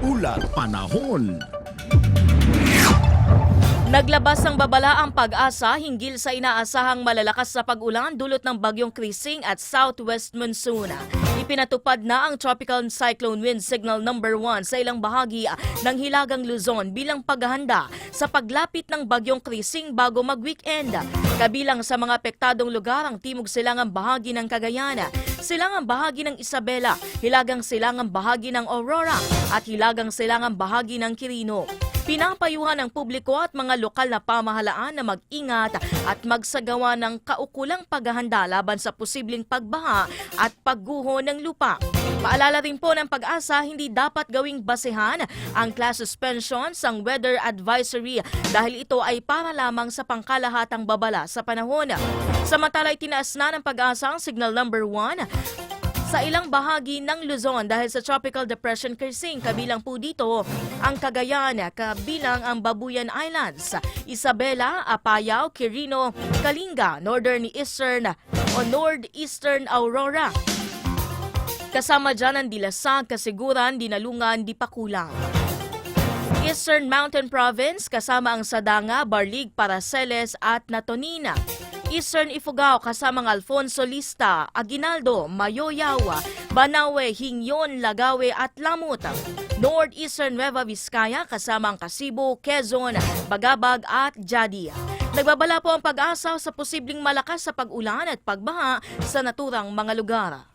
Ulat Panahon. Naglabas ng babala ang Pag-asa hinggil sa inaasahang malalakas na pag-ulan dulot ng bagyong Krising at southwest monsoon. Ipinatupad na ang Tropical Cyclone Wind Signal number 1 sa ilang bahagi ng Hilagang Luzon bilang paghahanda sa paglapit ng bagyong Krising bago mag-weekend. Kabilang sa mga apektadong lugar ang timog silangang bahagi ng Cagayan, silangang bahagi ng Isabela, hilagang silangang bahagi ng Aurora at hilagang silangang bahagi ng Quirino. Pinapayuhan ng publiko at mga lokal na pamahalaan na mag-ingat at magsagawa ng kaukulang paghahanda laban sa posibleng pagbaha at pagguho ng lupa. Paalala rin po ng Pag-asa, hindi dapat gawing basehan ang class suspension sa weather advisory dahil ito ay para lamang sa pangkalahatang babala sa panahon. Samantala, itinaas na ng Pag-asa ang signal number 1 sa ilang bahagi ng Luzon dahil sa Tropical Depression Krising. Kabilang po dito ang Cagayan, kabilang ang Babuyan Islands, Isabela, Apayao, Quirino, Kalinga, Northeastern Aurora. Kasama dyan ang Dilasag, Kasiguran, Dinalungan, Dipakulang. Eastern Mountain Province kasama ang Sadanga, Barlig, Paraceles at Natonina. Eastern Ifugao kasama ang Alfonso Lista, Aguinaldo, Mayoyawa, Banawe, Hingyon, Lagawe at Lamut. Northeastern Nueva Vizcaya kasama ang Kasibo, Quezon, Bagabag at Jadia. Nagbabala po ang Pag-asa sa posibleng malakas sa pag-ulan at pagbaha sa naturang mga lugar.